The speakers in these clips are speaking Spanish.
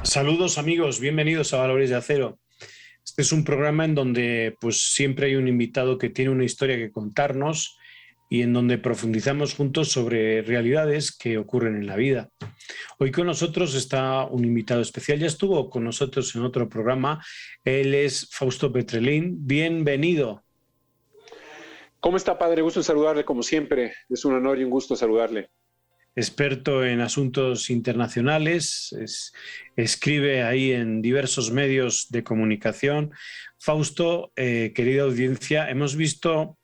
Saludos amigos, bienvenidos a Valores de Acero. Este es un programa en donde pues siempre hay un invitado que tiene una historia que contarnos y en donde profundizamos juntos sobre realidades que ocurren en la vida. Hoy con nosotros está un invitado especial, ya estuvo con nosotros en otro programa, él es Fausto Petrelín, bienvenido. ¿Cómo está, padre? Gusto en saludarle como siempre. Es un honor y un gusto saludarle. Experto en asuntos internacionales, escribe ahí en diversos medios de comunicación. Fausto, querida audiencia, hemos visto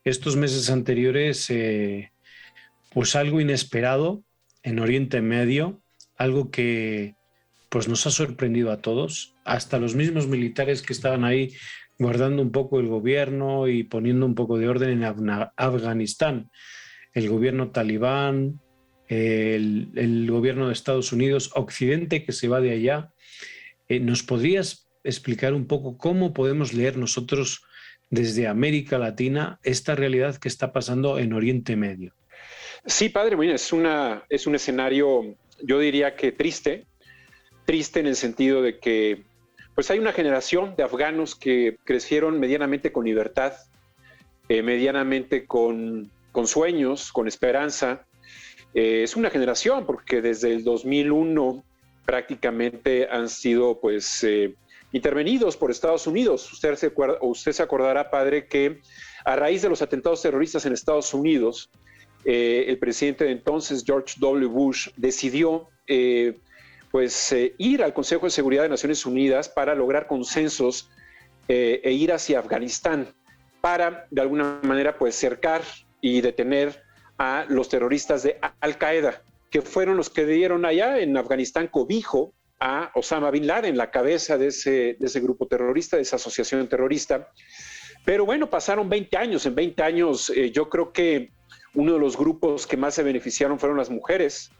estos meses anteriores pues algo inesperado en Oriente Medio, algo que pues nos ha sorprendido a todos, hasta los mismos militares que estaban ahí guardando un poco el gobierno y poniendo un poco de orden en Afganistán, el gobierno talibán, el gobierno de Estados Unidos, Occidente que se va de allá. ¿Nos podrías explicar un poco cómo podemos leer nosotros desde América Latina esta realidad que está pasando en Oriente Medio? Sí, padre, bueno, es un escenario, yo diría que triste en el sentido de que pues hay una generación de afganos que crecieron medianamente con libertad, medianamente con sueños, con esperanza. Es una generación porque desde el 2001 prácticamente han sido pues intervenidos por Estados Unidos. Usted se acordará, padre, que a raíz de los atentados terroristas en Estados Unidos, el presidente de entonces, George W. Bush, decidió ir al Consejo de Seguridad de Naciones Unidas para lograr consensos e ir hacia Afganistán para, de alguna manera, pues cercar y detener a los terroristas de Al-Qaeda, que fueron los que dieron allá en Afganistán cobijo a Osama Bin Laden, la cabeza de ese grupo terrorista, de esa asociación terrorista. Pero bueno, pasaron 20 años. En 20 años yo creo que uno de los grupos que más se beneficiaron fueron las mujeres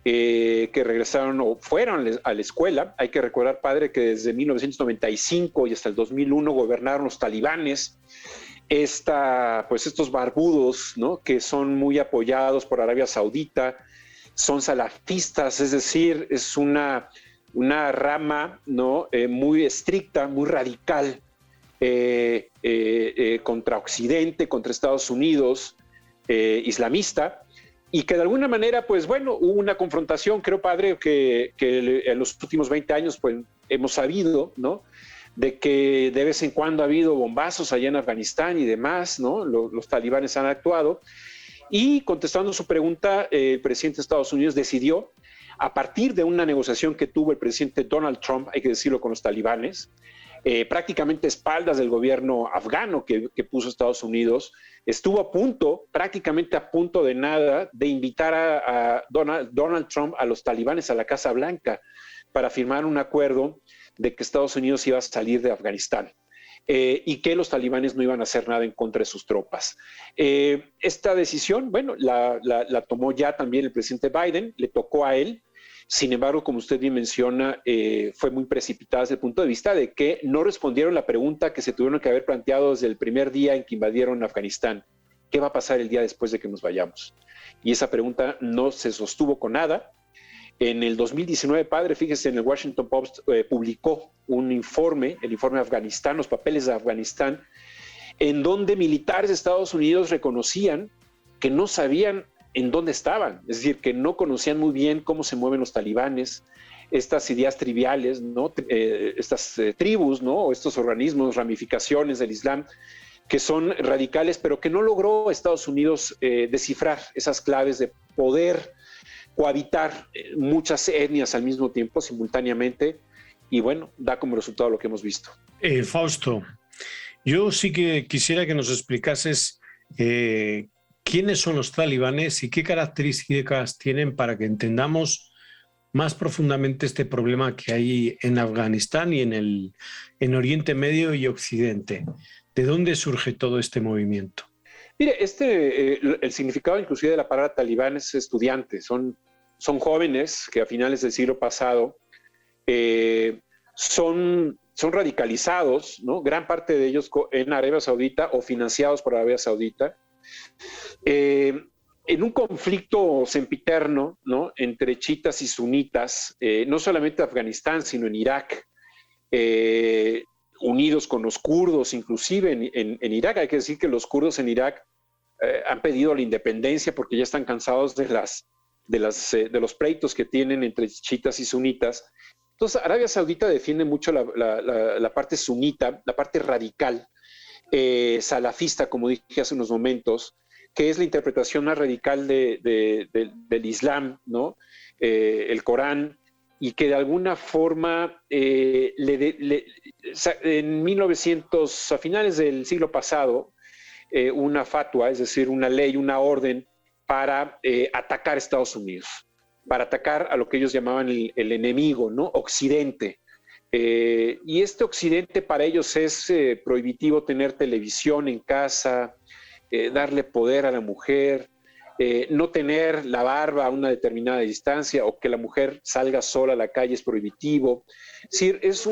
que regresaron o fueron a la escuela. Hay que recordar, padre, que desde 1995 y hasta el 2001 gobernaron los talibanes. Pues estos barbudos, ¿no?, que son muy apoyados por Arabia Saudita, son salafistas, es decir, es una rama, ¿no?, muy estricta, muy radical contra Occidente, contra Estados Unidos, islamista, y que de alguna manera, pues bueno, hubo una confrontación, creo, padre, que en los últimos 20 años pues hemos sabido, ¿no?, de que de vez en cuando ha habido bombazos allá en Afganistán y demás, ¿no? Los talibanes han actuado. Y contestando su pregunta, el presidente de Estados Unidos decidió, a partir de una negociación que tuvo el presidente Donald Trump, hay que decirlo, con los talibanes, prácticamente a espaldas del gobierno afgano que puso Estados Unidos, estuvo prácticamente a punto de nada, de invitar a Donald Trump a los talibanes a la Casa Blanca para firmar un acuerdo de que Estados Unidos iba a salir de Afganistán y que los talibanes no iban a hacer nada en contra de sus tropas. Esta decisión, bueno, la tomó ya también el presidente Biden, le tocó a él. Sin embargo, como usted bien menciona, fue muy precipitada desde el punto de vista de que no respondieron la pregunta que se tuvieron que haber planteado desde el primer día en que invadieron Afganistán. ¿Qué va a pasar el día después de que nos vayamos? Y esa pregunta no se sostuvo con nada. En el 2019, padre, fíjese, en el Washington Post publicó un informe, el informe de Afganistán, los papeles de Afganistán, en donde militares de Estados Unidos reconocían que no sabían en dónde estaban, es decir, que no conocían muy bien cómo se mueven los talibanes, estas ideas triviales, ¿no?, estas tribus, ¿no?, o estos organismos, ramificaciones del Islam, que son radicales, pero que no logró Estados Unidos descifrar esas claves de poder cohabitar muchas etnias al mismo tiempo, simultáneamente, y bueno, da como resultado lo que hemos visto. Fausto, yo sí que quisiera que nos explicases quiénes son los talibanes y qué características tienen para que entendamos más profundamente este problema que hay en Afganistán y en Oriente Medio y Occidente. ¿De dónde surge todo este movimiento? Mire, el significado inclusive de la palabra talibán es estudiante, son jóvenes que a finales del siglo pasado son radicalizados, ¿no?, gran parte de ellos en Arabia Saudita o financiados por Arabia Saudita. en un conflicto sempiterno, ¿no?, entre chiitas y sunitas, no solamente en Afganistán, sino en Irak, unidos con los kurdos, inclusive en Irak. Hay que decir que los kurdos en Irak han pedido la independencia porque ya están cansados de los pleitos que tienen entre chiitas y sunitas. Entonces, Arabia Saudita defiende mucho la parte sunita, la parte radical, salafista, como dije hace unos momentos, que es la interpretación más radical del Islam, ¿no? El Corán, y que de alguna forma en 1900, a finales del siglo pasado, una fatua, es decir, una ley, una orden para atacar a Estados Unidos, para atacar a lo que ellos llamaban el enemigo, ¿no? Occidente. Y este Occidente para ellos es prohibitivo tener televisión en casa, darle poder a la mujer, no tener la barba a una determinada distancia, o que la mujer salga sola a la calle es prohibitivo. Es decir, es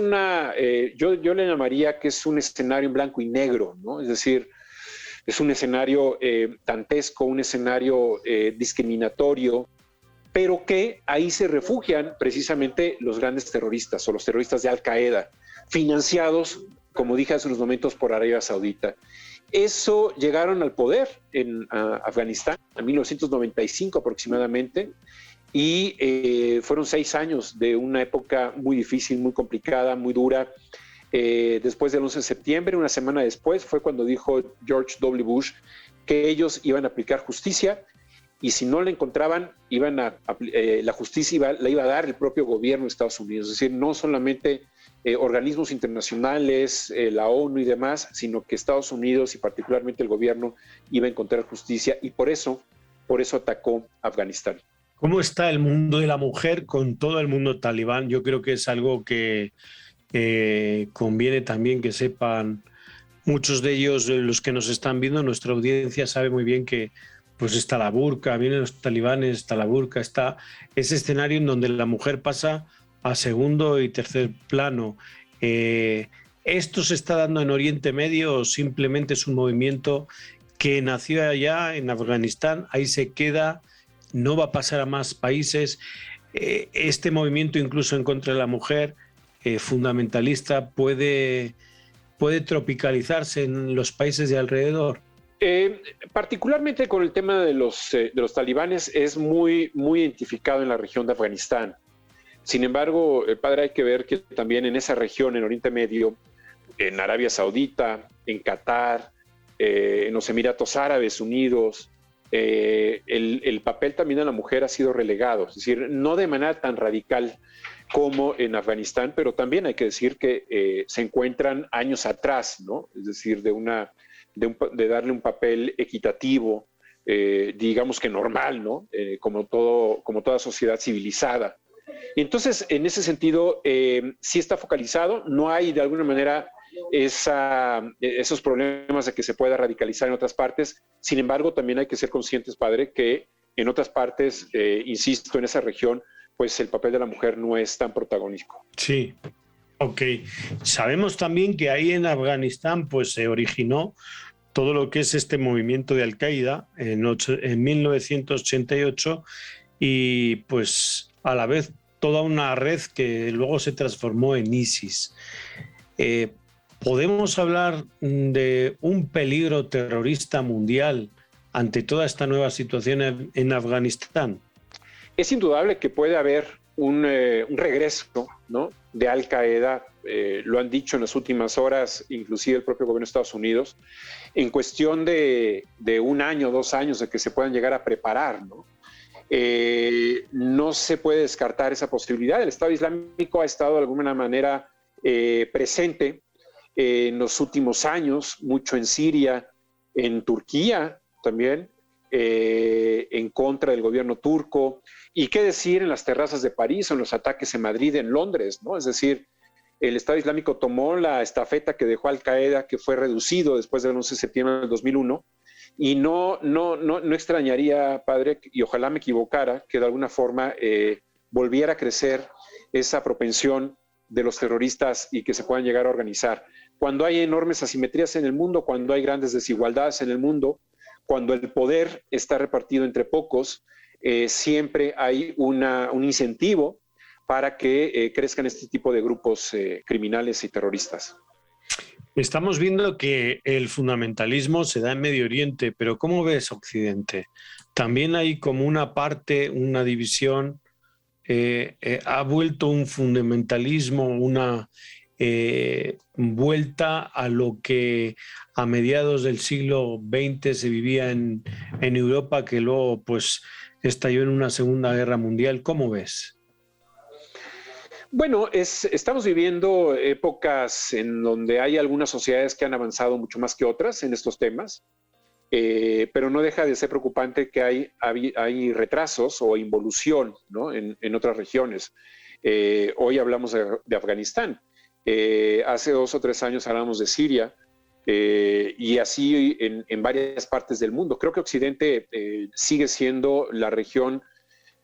yo le llamaría que es un escenario en blanco y negro, ¿no? Es decir, es un escenario dantesco, un escenario discriminatorio, pero que ahí se refugian precisamente los grandes terroristas o los terroristas de Al Qaeda, financiados, como dije hace unos momentos, por Arabia Saudita. Eso llegaron al poder en Afganistán en 1995 aproximadamente, y fueron 6 años de una época muy difícil, muy complicada, muy dura. Después del 11 de septiembre, una semana después, fue cuando dijo George W. Bush que ellos iban a aplicar justicia, y si no la encontraban, la justicia la iba a dar el propio gobierno de Estados Unidos. Es decir, no solamente organismos internacionales, la ONU y demás, sino que Estados Unidos y particularmente el gobierno iba a encontrar justicia, y por eso atacó Afganistán. ¿Cómo está el mundo de la mujer con todo el mundo talibán? Yo creo que es algo que conviene también que sepan muchos de ellos, los que nos están viendo. Nuestra audiencia sabe muy bien que pues está la burka, vienen los talibanes, está la burka, está ese escenario en donde la mujer pasa a segundo y tercer plano. ¿Esto se está dando en Oriente Medio o simplemente es un movimiento que nació allá en Afganistán, ahí se queda, no va a pasar a más países? Este movimiento, incluso en contra de la mujer, fundamentalista, puede tropicalizarse en los países de alrededor. Particularmente con el tema de los talibanes, es muy, muy identificado en la región de Afganistán. Sin embargo, padre, hay que ver que también en esa región, en Oriente Medio, en Arabia Saudita, en Qatar, en los Emiratos Árabes Unidos, el papel también de la mujer ha sido relegado. Es decir, no de manera tan radical como en Afganistán, pero también hay que decir que se encuentran años atrás, ¿no? Es decir, de darle un papel equitativo, digamos que normal, ¿no? Como toda sociedad civilizada. Entonces, en ese sentido, sí está focalizado, no hay de alguna manera esos problemas de que se pueda radicalizar en otras partes. Sin embargo, también hay que ser conscientes, padre, que en otras partes, insisto, en esa región, pues el papel de la mujer no es tan protagónico. Sí, ok. Sabemos también que ahí en Afganistán pues se originó todo lo que es este movimiento de Al-Qaeda en 1988, y pues a la vez toda una red que luego se transformó en ISIS. ¿Podemos hablar de un peligro terrorista mundial ante toda esta nueva situación en Afganistán? Es indudable que puede haber un regreso, ¿no?, de Al-Qaeda. Lo han dicho en las últimas horas, inclusive el propio gobierno de Estados Unidos, en cuestión de 1 año, 2 años, de que se puedan llegar a preparar, ¿no? No se puede descartar esa posibilidad. El Estado Islámico ha estado de alguna manera presente en los últimos años, mucho en Siria, en Turquía también, en contra del gobierno turco, y qué decir en las terrazas de París o en los ataques en Madrid, en Londres, ¿no? Es decir, el Estado Islámico tomó la estafeta que dejó Al-Qaeda, que fue reducido después del 11 de septiembre del 2001, y no extrañaría, padre, y ojalá me equivocara, que de alguna forma volviera a crecer esa propensión de los terroristas y que se puedan llegar a organizar. Cuando hay enormes asimetrías en el mundo, cuando hay grandes desigualdades en el mundo, cuando el poder está repartido entre pocos, siempre hay un incentivo para que crezcan este tipo de grupos criminales y terroristas. Estamos viendo que el fundamentalismo se da en Medio Oriente, pero ¿cómo ves Occidente? También hay como una parte, una división, ha vuelto un fundamentalismo, una vuelta a lo que a mediados del siglo XX se vivía en Europa, que luego pues estalló en una Segunda Guerra Mundial. ¿Cómo ves? Bueno, estamos viviendo épocas en donde hay algunas sociedades que han avanzado mucho más que otras en estos temas, pero no deja de ser preocupante que hay retrasos o involución, ¿no? en otras regiones. Hoy hablamos de Afganistán, hace 2 o 3 años hablamos de Siria, y así en varias partes del mundo. Creo que Occidente sigue siendo la región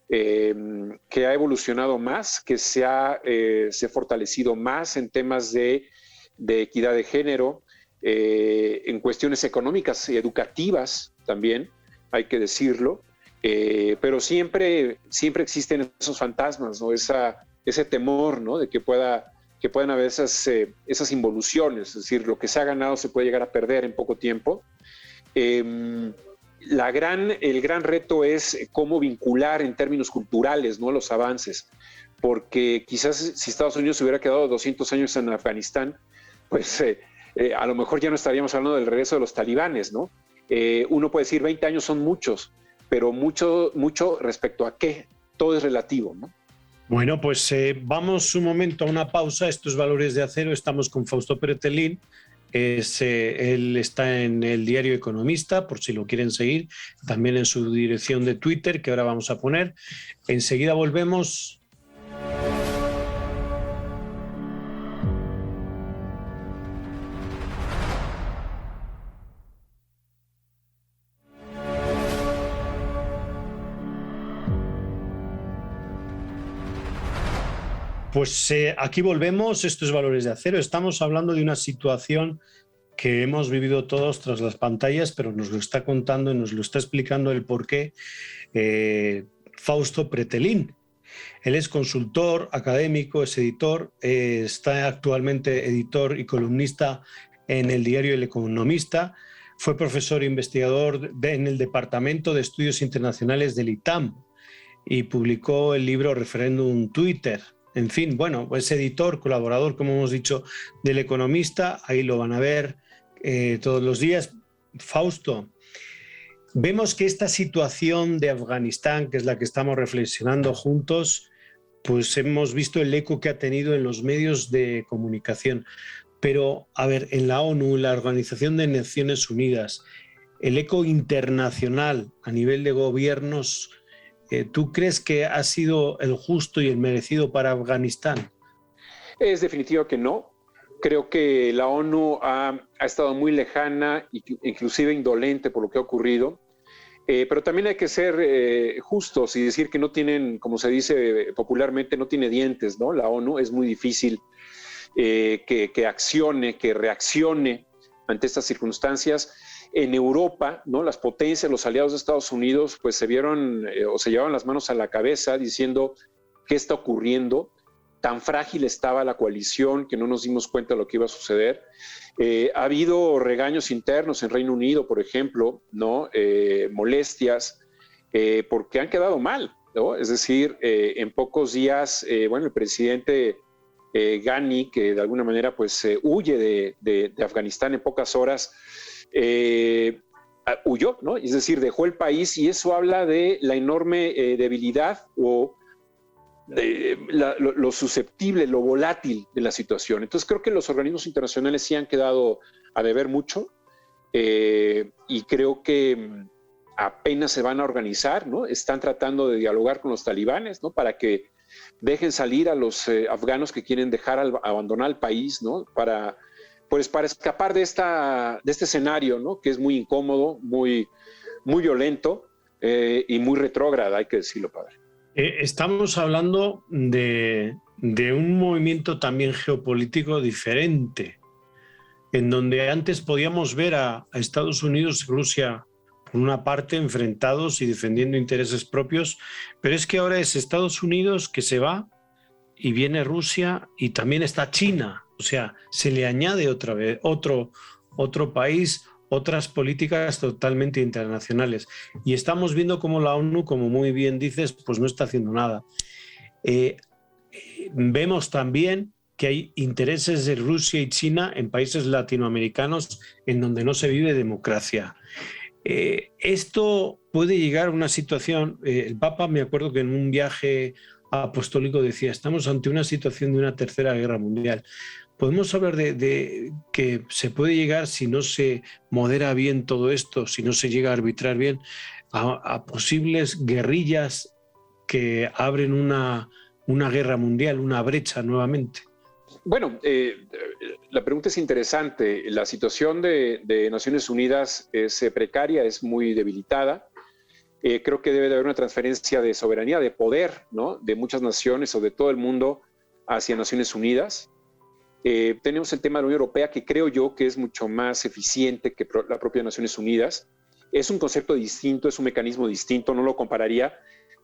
que ha evolucionado más, que se ha fortalecido más en temas de equidad de género, en cuestiones económicas y educativas también, hay que decirlo, pero siempre existen esos fantasmas, ¿no? Ese temor, ¿no? De que puedan haber esas involuciones, es decir, lo que se ha ganado se puede llegar a perder en poco tiempo. El gran reto es cómo vincular en términos culturales, ¿no?, los avances, porque quizás si Estados Unidos hubiera quedado 200 años en Afganistán, pues a lo mejor ya no estaríamos hablando del regreso de los talibanes, ¿no? Uno puede decir 20 años son muchos, pero mucho respecto a qué, todo es relativo, ¿no? Bueno, pues vamos un momento a una pausa. Esto es Valores de Acero. Estamos con Fausto Pretelín. Él está en el diario Economista, por si lo quieren seguir, también en su dirección de Twitter, que ahora vamos a poner. Enseguida volvemos. Pues aquí volvemos, esto es Valores de Acero. Estamos hablando de una situación que hemos vivido todos tras las pantallas, pero nos lo está contando y nos lo está explicando el porqué Fausto Pretelín. Él es consultor académico, es editor, está actualmente editor y columnista en el diario El Economista. Fue profesor e investigador en el Departamento de Estudios Internacionales del ITAM y publicó el libro Referéndum Twitter. En fin, bueno, es editor, colaborador, como hemos dicho, del Economista. Ahí lo van a ver todos los días. Fausto, vemos que esta situación de Afganistán, que es la que estamos reflexionando juntos, pues hemos visto el eco que ha tenido en los medios de comunicación. Pero, a ver, en la ONU, la Organización de Naciones Unidas, el eco internacional a nivel de gobiernos, ¿tú crees que ha sido el justo y el merecido para Afganistán? Es definitivo que no. Creo que la ONU ha estado muy lejana, inclusive indolente por lo que ha ocurrido, pero también hay que ser justos y decir que no tienen, como se dice popularmente, no tiene dientes, ¿no? La ONU es muy difícil que accione, que reaccione ante estas circunstancias. En Europa, ¿no?, las potencias, los aliados de Estados Unidos, pues se vieron o se llevaban las manos a la cabeza diciendo qué está ocurriendo. Tan frágil estaba la coalición que no nos dimos cuenta de lo que iba a suceder. Ha habido regaños internos en Reino Unido, por ejemplo, ¿no? Molestias, porque han quedado mal, ¿no? Es decir, en pocos días, bueno, el presidente Ghani, que de alguna manera pues huye de Afganistán en pocas horas, huyó, ¿no? Es decir, dejó el país, y eso habla de la enorme debilidad o de lo susceptible, lo volátil de la situación. Entonces creo que los organismos internacionales sí han quedado a deber mucho, y creo que apenas se van a organizar, ¿no? Están tratando de dialogar con los talibanes, ¿no?, para que dejen salir a los afganos que quieren abandonar el país, ¿no?, para escapar de este escenario, ¿no?, que es muy incómodo, muy violento y muy retrógrada, hay que decirlo, padre. Estamos hablando de un movimiento también geopolítico diferente, en donde antes podíamos ver a Estados Unidos y Rusia por una parte, enfrentados y defendiendo intereses propios, pero es que ahora es Estados Unidos que se va y viene Rusia y también está China. O sea, se le añade otra vez otro país, otras políticas totalmente internacionales. Y estamos viendo cómo la ONU, como muy bien dices, pues no está haciendo nada. Vemos también que hay intereses de Rusia y China en países latinoamericanos en donde no se vive democracia. Esto puede llegar a una situación, el Papa, me acuerdo que en un viaje apostólico decía, estamos ante una situación de una tercera guerra mundial. Podemos hablar de que se puede llegar, si no se modera bien todo esto, si no se llega a arbitrar bien, a posibles guerrillas que abren una guerra mundial, una brecha nuevamente. Bueno, la pregunta es interesante. La situación de Naciones Unidas es precaria, es muy debilitada. Creo que debe de haber una transferencia de soberanía, de poder, ¿no?, de muchas naciones o de todo el mundo hacia Naciones Unidas. Tenemos el tema de la Unión Europea, que creo yo que es mucho más eficiente que la propia Naciones Unidas. Es un concepto distinto, es un mecanismo distinto, no lo compararía,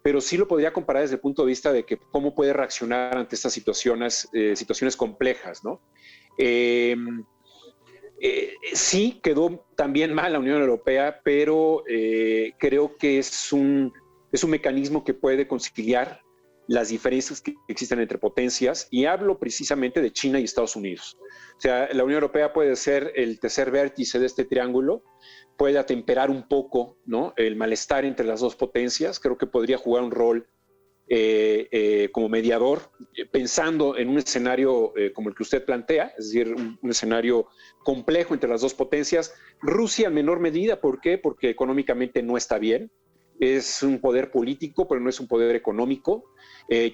pero sí lo podría comparar desde el punto de vista de que cómo puede reaccionar ante estas situaciones complejas, ¿no? Sí quedó también mal la Unión Europea, pero creo que es un mecanismo que puede conciliar las diferencias que existen entre potencias, y hablo precisamente de China y Estados Unidos. O sea, la Unión Europea puede ser el tercer vértice de este triángulo, puede atemperar un poco, ¿no?, el malestar entre las dos potencias. Creo que podría jugar un rol como mediador, pensando en un escenario como el que usted plantea, es decir, un escenario complejo entre las dos potencias. Rusia en menor medida, ¿por qué? Porque económicamente no está bien. Es un poder político, pero no es un poder económico.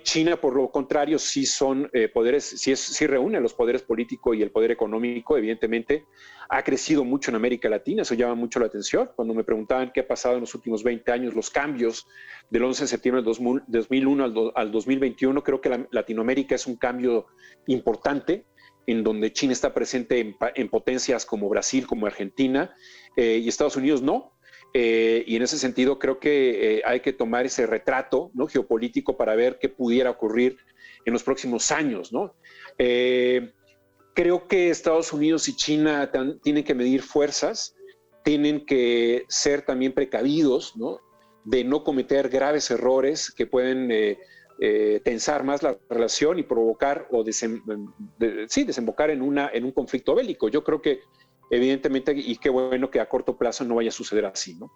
China, por lo contrario, sí son poderes, sí reúne los poderes político y el poder económico, evidentemente. Ha crecido mucho en América Latina, eso llama mucho la atención. Cuando me preguntaban qué ha pasado en los últimos 20 años, los cambios del 11 de septiembre del 2001 al 2021, creo que Latinoamérica es un cambio importante, en donde China está presente en potencias como Brasil, como Argentina, y Estados Unidos no. Y en ese sentido creo que hay que tomar ese retrato, ¿no?, geopolítico, para ver qué pudiera ocurrir en los próximos años, ¿no? Creo que Estados Unidos y China tienen que medir fuerzas, tienen que ser también precavidos, ¿no?, de no cometer graves errores que pueden tensar más la relación y provocar o desembocar en un conflicto bélico. Yo creo que evidentemente, y qué bueno que a corto plazo no vaya a suceder así, ¿no?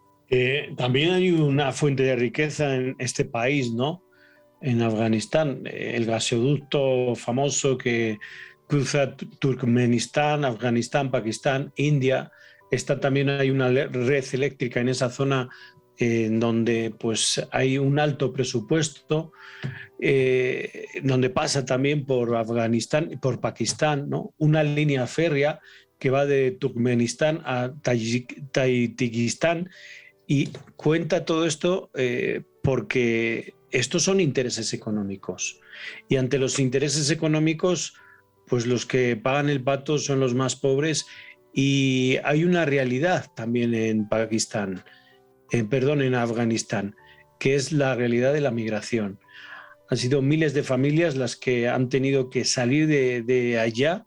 También hay una fuente de riqueza en este país, ¿no? En Afganistán, el gasoducto famoso que cruza Turkmenistán, Afganistán, Pakistán, India. También hay una red eléctrica en esa zona en donde pues hay un alto presupuesto, donde pasa también por Afganistán y por Pakistán, ¿no?, una línea férrea que va de Turkmenistán a Tayikistán, y cuenta todo esto porque estos son intereses económicos, y ante los intereses económicos, pues los que pagan el pato son los más pobres. Y hay una realidad también en en Afganistán, que es la realidad de la migración. Han sido miles de familias las que han tenido que salir de allá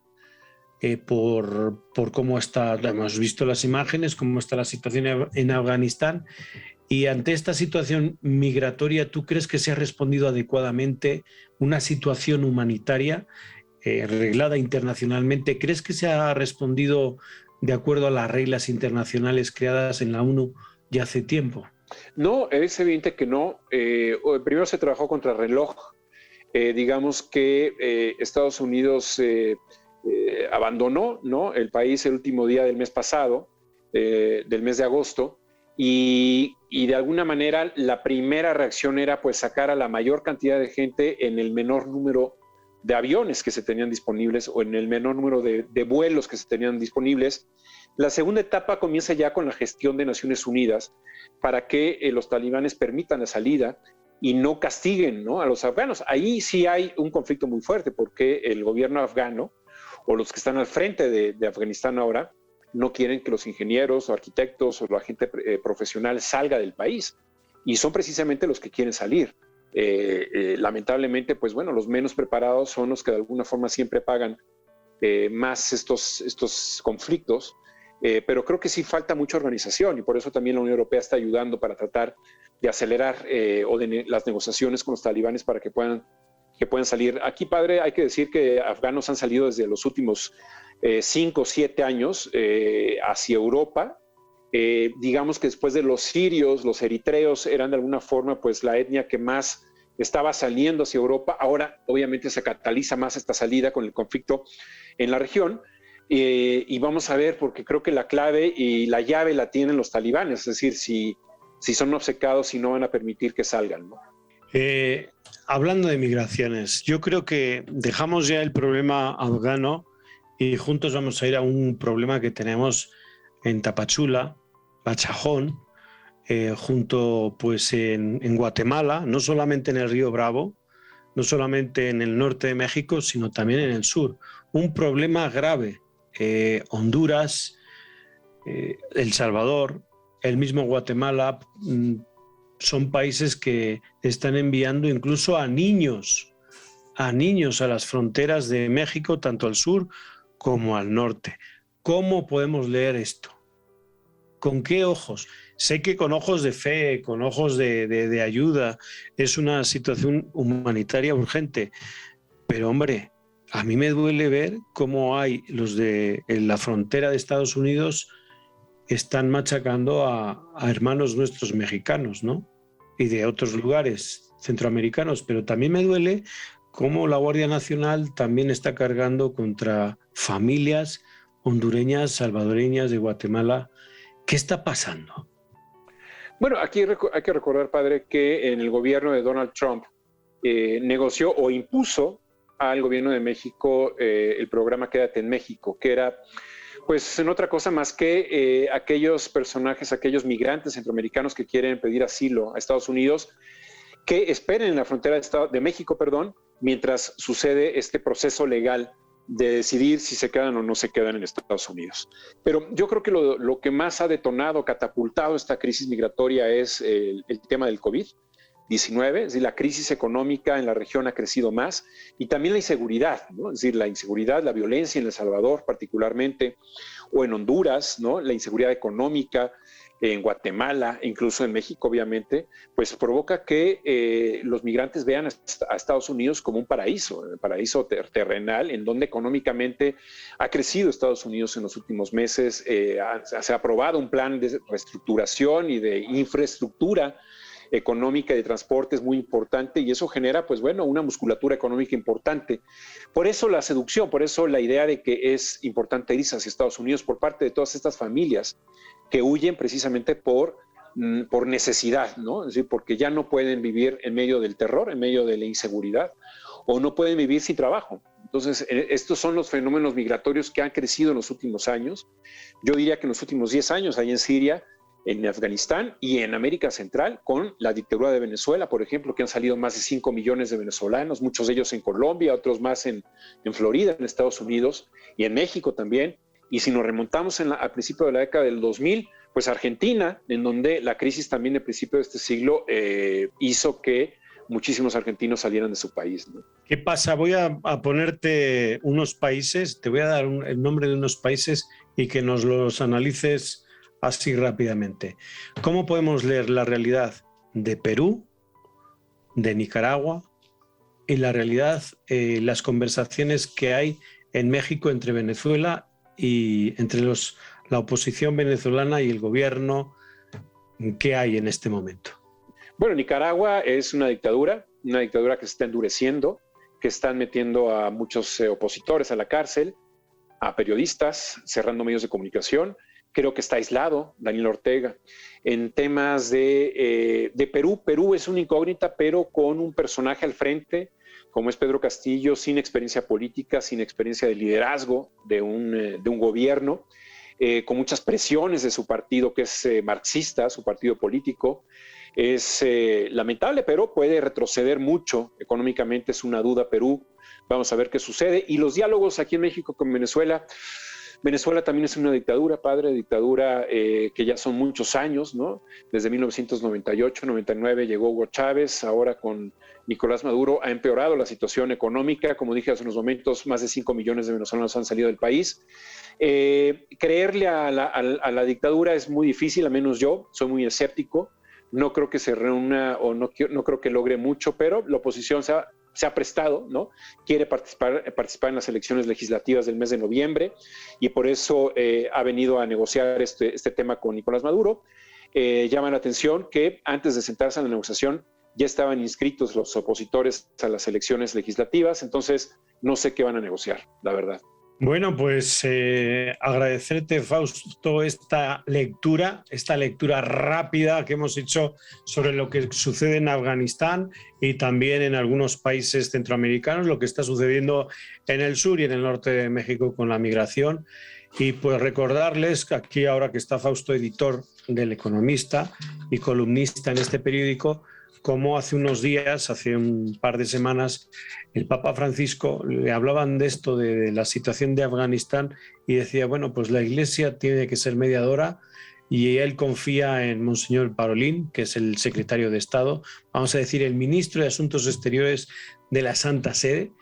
por cómo está, hemos visto las imágenes, cómo está la situación en Afganistán. Y ante esta situación migratoria, ¿tú crees que se ha respondido adecuadamente? Una situación humanitaria reglada internacionalmente, ¿crees que se ha respondido de acuerdo a las reglas internacionales creadas en la ONU ya hace tiempo? No, es evidente que no. Primero se trabajó contra reloj. Digamos que Estados Unidos abandonó, ¿no?, el país el último día del mes pasado, del mes de agosto, y de alguna manera la primera reacción era pues sacar a la mayor cantidad de gente en el menor número de aviones que se tenían disponibles, o en el menor número de vuelos que se tenían disponibles. La segunda etapa comienza ya con la gestión de Naciones Unidas para que los talibanes permitan la salida y no castiguen, ¿no?, a los afganos. Ahí sí hay un conflicto muy fuerte, porque el gobierno afgano, o los que están al frente de Afganistán ahora, no quieren que los ingenieros o arquitectos o la gente profesional salga del país. Y son precisamente los que quieren salir. Lamentablemente, pues bueno, los menos preparados son los que de alguna forma siempre pagan más estos conflictos. Pero creo que sí falta mucha organización y por eso también la Unión Europea está ayudando para tratar de acelerar las negociaciones con los talibanes para que puedan salir. Aquí, padre, hay que decir que afganos han salido desde los últimos 5 o 7 años hacia Europa. Digamos que después de los sirios, los eritreos eran de alguna forma pues la etnia que más estaba saliendo hacia Europa. Ahora obviamente se cataliza más esta salida con el conflicto en la región. Y vamos a ver, porque creo que la clave y la llave la tienen los talibanes, es decir, si son obcecados y no van a permitir que salgan, ¿no? Hablando de migraciones, yo creo que dejamos ya el problema afgano y juntos vamos a ir a un problema que tenemos en Tapachula, Bachajón, junto pues en Guatemala, no solamente en el río Bravo, no solamente en el norte de México, sino también en el sur. Un problema grave. Honduras, El Salvador, el mismo Guatemala, son países que están enviando incluso a niños a las fronteras de México, tanto al sur como al norte. ¿Cómo podemos leer esto? ¿Con qué ojos? Sé que con ojos de fe, con ojos de ayuda, es una situación humanitaria urgente, pero hombre, a mí me duele ver cómo hay los de en la frontera de Estados Unidos están machacando a hermanos nuestros mexicanos, ¿no? Y de otros lugares centroamericanos, pero también me duele cómo la Guardia Nacional también está cargando contra familias hondureñas, salvadoreñas, de Guatemala. ¿Qué está pasando? Bueno, aquí hay que recordar, padre, que en el gobierno de Donald Trump negoció o impuso al gobierno de México el programa Quédate en México, que era pues en otra cosa más que aquellos personajes, aquellos migrantes centroamericanos que quieren pedir asilo a Estados Unidos, que esperen en la frontera de México, mientras sucede este proceso legal de decidir si se quedan o no se quedan en Estados Unidos. Pero yo creo que lo que más ha detonado, catapultado esta crisis migratoria es el tema del COVID-19, es decir, la crisis económica en la región ha crecido más y también la inseguridad, ¿no? Es decir, la inseguridad, la violencia en El Salvador particularmente, o en Honduras, ¿no? La inseguridad económica en Guatemala, incluso en México, obviamente, pues provoca que los migrantes vean a Estados Unidos como un paraíso terrenal, en donde económicamente ha crecido Estados Unidos en los últimos meses. Se ha aprobado un plan de reestructuración y de infraestructura económica y de transporte es muy importante y eso genera, pues bueno, una musculatura económica importante. Por eso la seducción, por eso la idea de que es importante irse hacia Estados Unidos por parte de todas estas familias que huyen precisamente por necesidad, ¿no? Es decir, porque ya no pueden vivir en medio del terror, en medio de la inseguridad, o no pueden vivir sin trabajo. Entonces, estos son los fenómenos migratorios que han crecido en los últimos años. Yo diría que en los últimos 10 años, ahí en Siria, en Afganistán y en América Central, con la dictadura de Venezuela, por ejemplo, que han salido más de 5 millones de venezolanos, muchos de ellos en Colombia, otros más en Florida, en Estados Unidos y en México también. Y si nos remontamos al principio de la década del 2000, pues Argentina, en donde la crisis también del principio de este siglo hizo que muchísimos argentinos salieran de su país, ¿no? ¿Qué pasa? Voy a ponerte unos países, te voy a dar el nombre de unos países y que nos los analices así rápidamente. ¿Cómo podemos leer la realidad de Perú, de Nicaragua y la realidad, las conversaciones que hay en México entre Venezuela y entre la oposición venezolana y el gobierno que hay en este momento? Bueno, Nicaragua es una dictadura que se está endureciendo, que están metiendo a muchos opositores a la cárcel, a periodistas, cerrando medios de comunicación. Creo que está aislado Daniel Ortega. En temas de Perú es una incógnita, pero con un personaje al frente, como es Pedro Castillo, sin experiencia política, sin experiencia de liderazgo de un gobierno, con muchas presiones de su partido, que es marxista, su partido político. Es lamentable, pero puede retroceder mucho. Económicamente es una duda Perú. Vamos a ver qué sucede. Y los diálogos aquí en México con Venezuela, Venezuela también es una dictadura, padre, dictadura que ya son muchos años, ¿no? Desde 1998, 99 llegó Hugo Chávez, ahora con Nicolás Maduro ha empeorado la situación económica. Como dije hace unos momentos, más de 5 millones de venezolanos han salido del país. Creerle a la dictadura es muy difícil, al menos yo, soy muy escéptico. No creo que se reúna o no creo que logre mucho, pero la oposición se ha prestado, ¿no? Quiere participar en las elecciones legislativas del mes de noviembre y por eso ha venido a negociar este tema con Nicolás Maduro. Llama la atención que antes de sentarse en la negociación ya estaban inscritos los opositores a las elecciones legislativas, entonces no sé qué van a negociar, la verdad. Bueno, pues agradecerte, Fausto, esta lectura rápida que hemos hecho sobre lo que sucede en Afganistán y también en algunos países centroamericanos, lo que está sucediendo en el sur y en el norte de México con la migración. Y pues recordarles que aquí, ahora que está Fausto, editor del Economista y columnista en este periódico, como hace unos días, hace un par de semanas, el Papa Francisco le hablaban de esto, de la situación de Afganistán, y decía, bueno, pues la Iglesia tiene que ser mediadora, y él confía en Monseñor Parolín, que es el secretario de Estado, vamos a decir, el ministro de Asuntos Exteriores de la Santa Sede,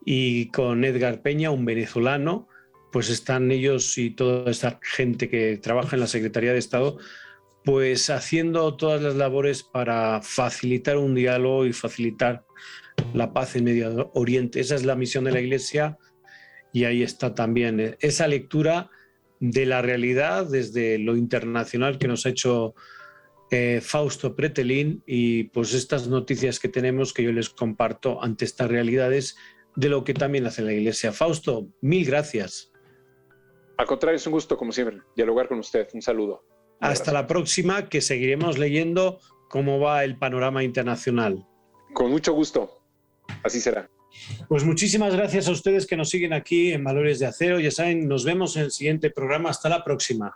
y con Edgar Peña, un venezolano, pues están ellos y toda esta gente que trabaja en la Secretaría de Estado, pues haciendo todas las labores para facilitar un diálogo y facilitar la paz en Medio Oriente. Esa es la misión de la Iglesia y ahí está también esa lectura de la realidad desde lo internacional que nos ha hecho Fausto Pretelín, y pues estas noticias que tenemos que yo les comparto ante estas realidades de lo que también hace la Iglesia. Fausto, mil gracias. Al contrario, es un gusto, como siempre, dialogar con usted. Un saludo. Hasta la próxima, que seguiremos leyendo cómo va el panorama internacional. Con mucho gusto. Así será. Pues muchísimas gracias a ustedes que nos siguen aquí en Valores de Acero. Ya saben, nos vemos en el siguiente programa. Hasta la próxima.